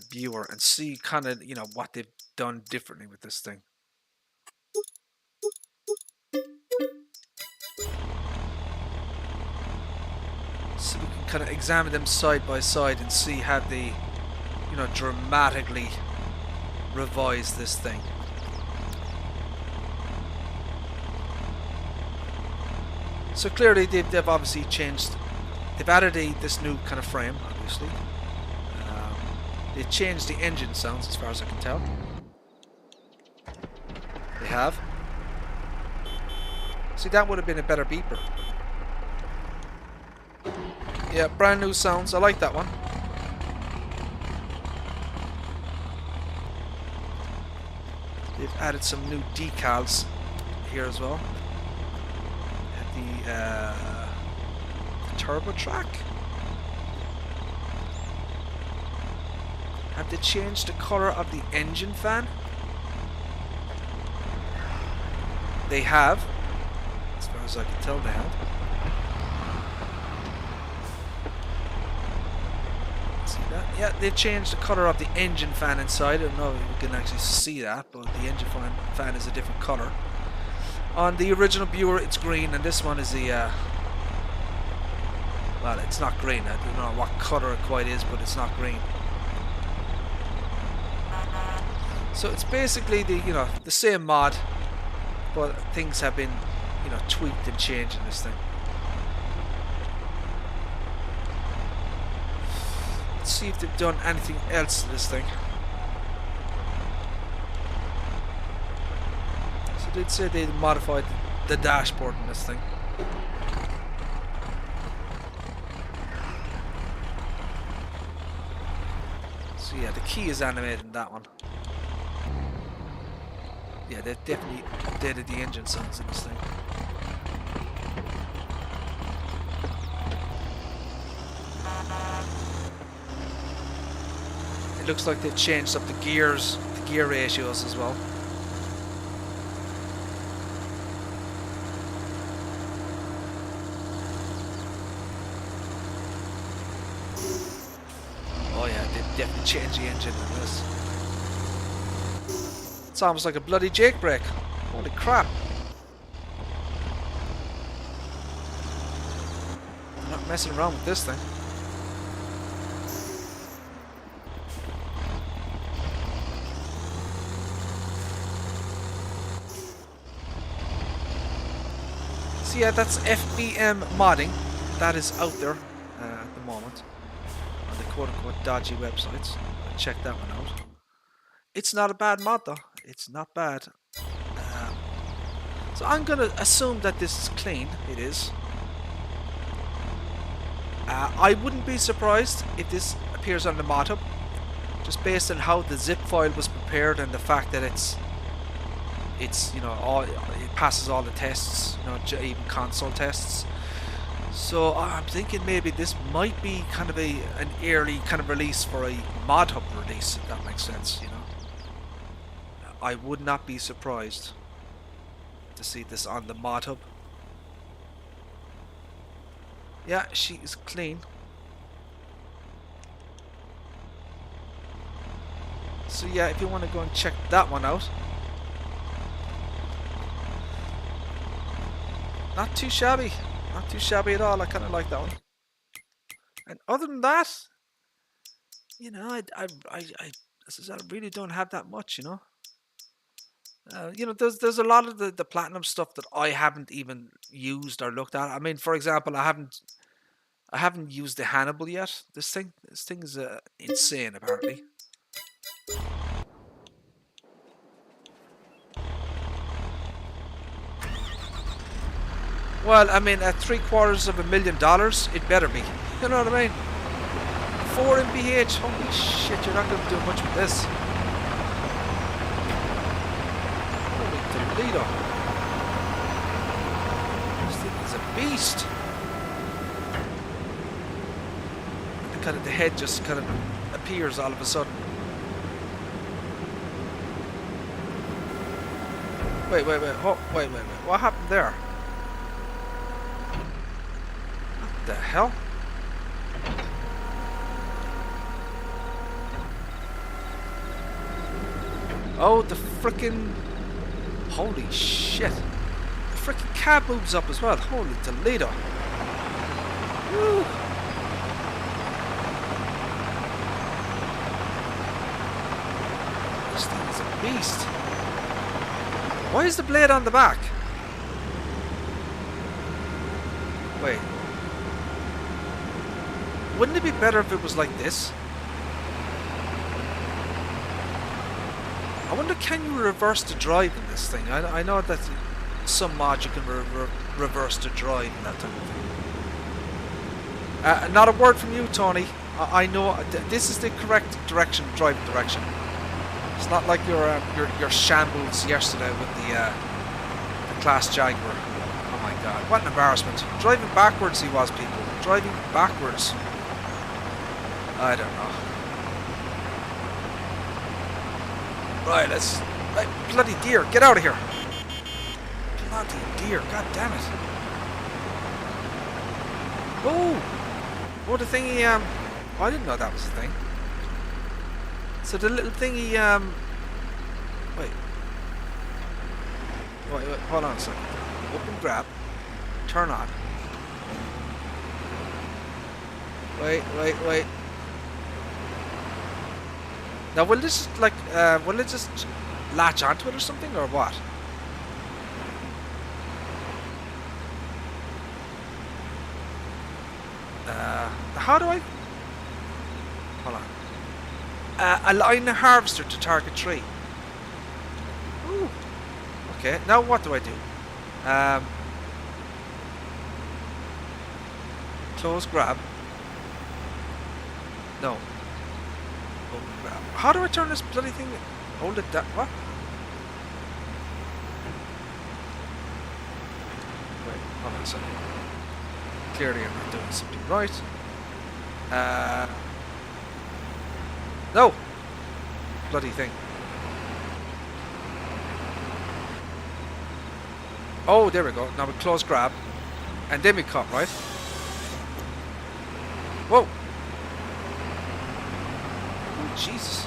viewer and see kind of, you know, what they've done differently with this thing. So we can kind of examine them side by side and see how they, you know, dramatically revise this thing. So clearly they've obviously changed. They've added this new kind of frame, obviously. They changed the engine sounds as far as I can tell. They have. See, that would have been a better beeper. Yeah, brand new sounds. I like that one. They've added some new decals here as well. The turbo track. Have they changed the color of the engine fan? They have. As far as I can tell, they have. See that? Yeah, they changed the color of the engine fan inside. I don't know if you can actually see that, but the engine fan is a different color. On the original viewer, it's green, and this one is the well, it's not green. I don't know what color it quite is, but it's not green. So it's basically the same mod, but things have been, you know, tweaked and changed in this thing. Let's see if they've done anything else to this thing. So they'd say they modified the dashboard in this thing. So yeah, the key is animated in that one. Yeah, they've definitely updated the engine sounds in this thing. It looks like they've changed up the gear ratios as well. Oh yeah, they've definitely changed the engine in this. It's almost like a bloody jailbreak. Holy crap. I'm not messing around with this thing. So yeah, that's FBM modding. That is out there at the moment on the quote-unquote dodgy websites. Check that one out. It's not a bad mod though. It's not bad. So I'm gonna assume that this is clean. It is. I wouldn't be surprised if this appears on the mod hub, just based on how the zip file was prepared and the fact that it's you know it passes all the tests, you know, even console tests. So I'm thinking maybe this might be kind of an early kind of release for a mod hub release, if that makes sense. You know, I would not be surprised to see this on the mod hub. Yeah, she is clean. So yeah, if you want to go and check that one out. Not too shabby. Not too shabby at all. I kind of like that one. And other than that, you know, I really don't have that much, you know. You know, there's a lot of the platinum stuff that I haven't even used or looked at. I mean, for example, I haven't used the Hannibal yet. This thing is insane, apparently. Well, I mean, at $750,000, it better be. You know what I mean? 4 MPH. Holy shit! You're not going to do much with this. Holy Toledo! This thing is a beast. The head just kind of appears all of a sudden. Wait. Oh, wait. What happened there? What the hell? Oh, the frickin'... Holy shit. The frickin' cab moves up as well. Holy Toledo. Woo. This thing is a beast. Why is the blade on the back? Wait. Wouldn't it be better if it was like this? I wonder, can you reverse the drive in this thing? I know that some mods you can reverse the drive and that type of thing. Not a word from you, Tony. I know this is the correct driving direction. It's not like your shambles yesterday with the Class Jaguar. Oh my god, what an embarrassment. Driving backwards he was, people. Driving backwards. I don't know. Right, right, bloody deer, get out of here. Bloody deer, god damn it. Oh, the thingy, oh, I didn't know that was a thing. So the little thingy, wait, hold on a second. Open grab, turn on. Wait. Now will this will it just latch onto it or something, or what? How do I... Hold on. Align the harvester to target tree. Ooh. Okay, now what do I do? Close grab. No. Open grab. How do I turn this bloody thing? Hold it down. What? Wait, hold on a second. Clearly I'm not doing something right. No! Bloody thing. Oh, there we go. Now we close grab. And then we cut, right? Whoa! Oh, Jesus.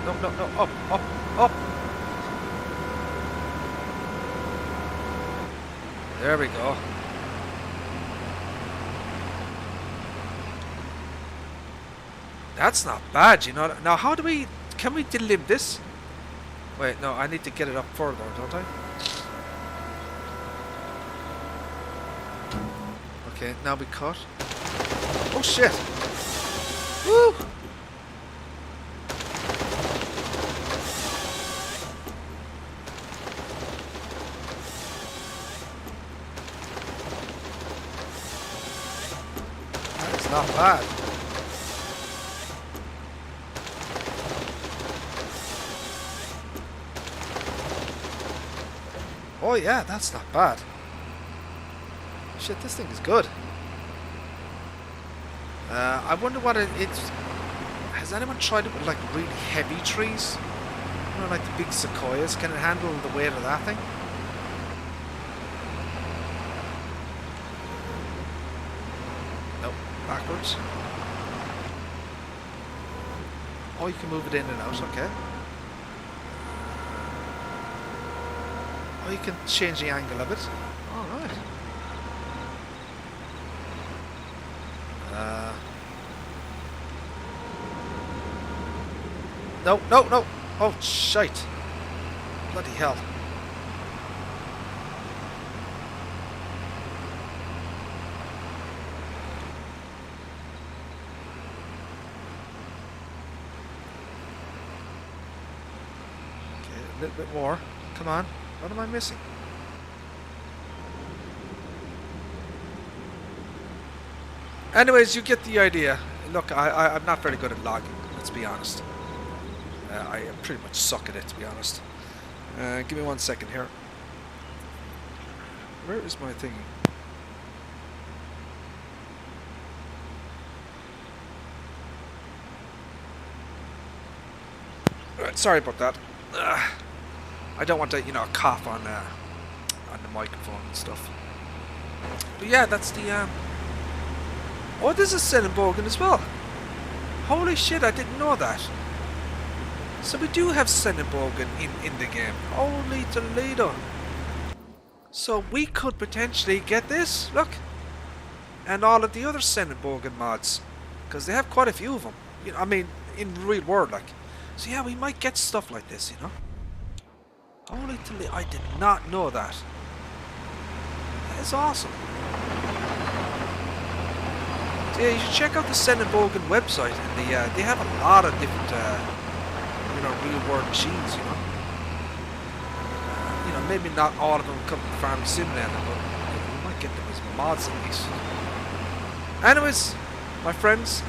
No, no, no. Up, up, up. There we go. That's not bad, you know. Now, how do we... Can we delimb this? Wait, no, I need to get it up further, don't I? Okay, now we cut. Oh, shit! Woo! That's not bad. Oh yeah, that's not bad. Shit, this thing is good. I wonder what it's... Has anyone tried it with like really heavy trees? You know, like the big sequoias. Can it handle the weight of that thing? Nope. Backwards. Oh, you can move it in and out, okay. Oh, you can change the angle of it. Alright. No, no, no! Oh, shite. Bloody hell. Okay, a little bit more. Come on. What am I missing? Anyways, you get the idea. Look, I'm not very good at logging, let's be honest. I pretty much suck at it, to be honest. Give me 1 second here. Where is my thingy? Right, sorry about that. I don't want to, you know, cough on the microphone and stuff. But yeah, that's the... Oh, this is Senenbogen as well. Holy shit, I didn't know that. So we do have Senenbogen in the game. Holy Toledo. So we could potentially get this, look. And all of the other Senenbogen mods. Because they have quite a few of them. You know, I mean, in the real world, like. So yeah, we might get stuff like this, you know. Holy Toledo, I did not know that. That is awesome. So yeah, you should check out the Senenbogen website. And they have a lot of different... you know, real world machines, you know. You know, maybe not all of them come from Farming Simulator, but you know, we might get them as mods at least. Anyways, my friends,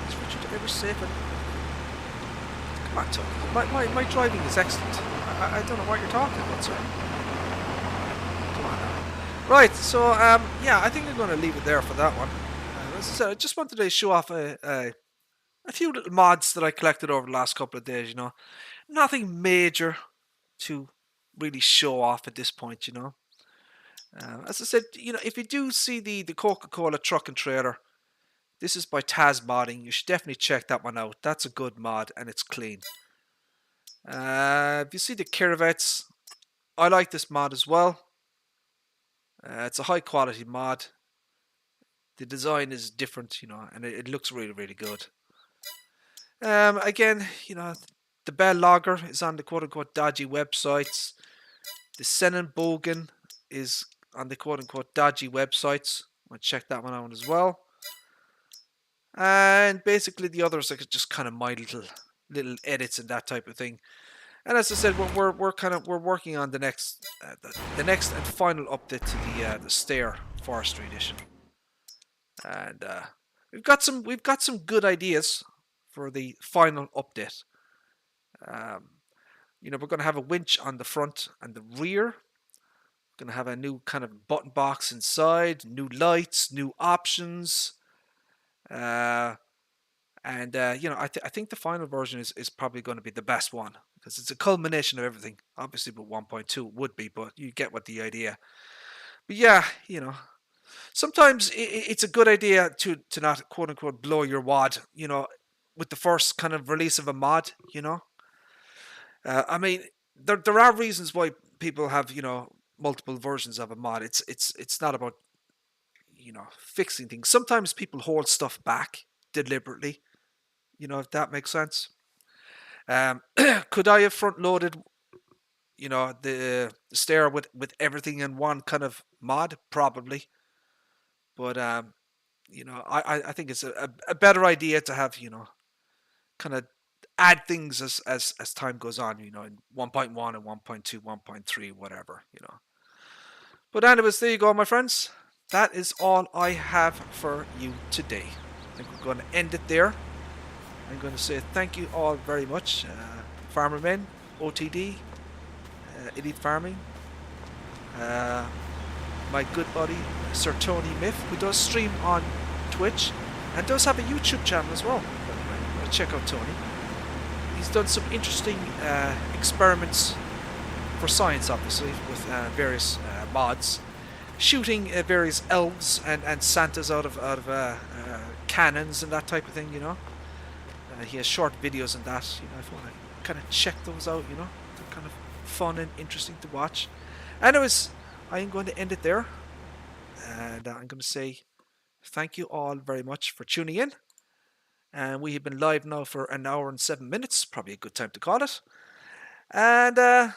is Richard ever safe? Come on, Tony. My driving is excellent. I don't know what you're talking about, sir. Come on now. Right, so yeah, I think I'm going to leave it there for that one. As I said, I just wanted to show off a few little mods that I collected over the last couple of days, you know. Nothing major to really show off at this point, you know. As I said, you know, if you do see the Coca-Cola truck and trailer, this is by Taz Modding. You should definitely check that one out. That's a good mod and it's clean. If you see the Kirvets, I like this mod as well. It's a high quality mod. The design is different, you know, and it looks really, really good. Again, you know, the Bell Logger is on the quote-unquote dodgy websites. The Senenbogen is on the quote-unquote dodgy websites. I'll check that one out as well. And basically the others are just kind of my little little edits and that type of thing. And as I said, we're working on the next and final update to the Stair Forestry Edition, and we've got some good ideas for the final update. Um, we're going to have a winch on the front and the rear. We're going to have a new kind of button box inside, new lights, new options. I think the final version is probably going to be the best one because it's a culmination of everything. Obviously, but 1.2 would be, but you get what the idea. But yeah, sometimes it's a good idea to not quote unquote blow your wad. With the first kind of release of a mod. I mean, there are reasons why people have multiple versions of a mod. It's not about fixing things. Sometimes people hold stuff back deliberately. If that makes sense. Could I have front loaded, the Stair with everything in one kind of mod? Probably. But I think it's a better idea to have kind of add things as time goes on. In 1.1 and 1.2, 1.3, whatever. But anyways, there you go, my friends. That is all I have for you today. I think we're going to end it there. I'm going to say thank you all very much. Farmermen, OTD, Elite Farming, my good buddy Sir Tony Miff, who does stream on Twitch and does have a YouTube channel as well. Check out Tony. He's done some interesting experiments for science, obviously, with various mods, shooting various elves and Santas out of cannons and that type of thing. He has short videos on that. If you want to kind of check those out, they're kind of fun and interesting to watch. Anyways, I am going to end it there, and I'm going to say thank you all very much for tuning in. And we have been live now for an hour and 7 minutes. Probably a good time to call it. And the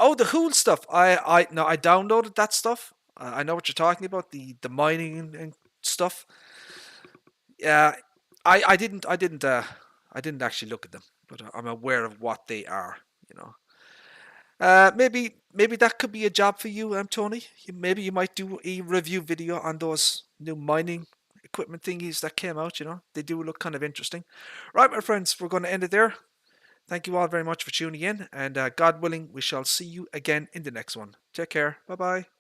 Hool stuff. I downloaded that stuff. I know what you're talking about. The mining and stuff. Yeah, I didn't actually look at them, but I'm aware of what they are. Maybe that could be a job for you, Tony. Maybe you might do a review video on those new mining equipment thingies that came out. They do look kind of interesting. Right, my friends, we're going to end it there. Thank you all very much for tuning in, and God willing, we shall see you again in the next one. Take care. Bye bye.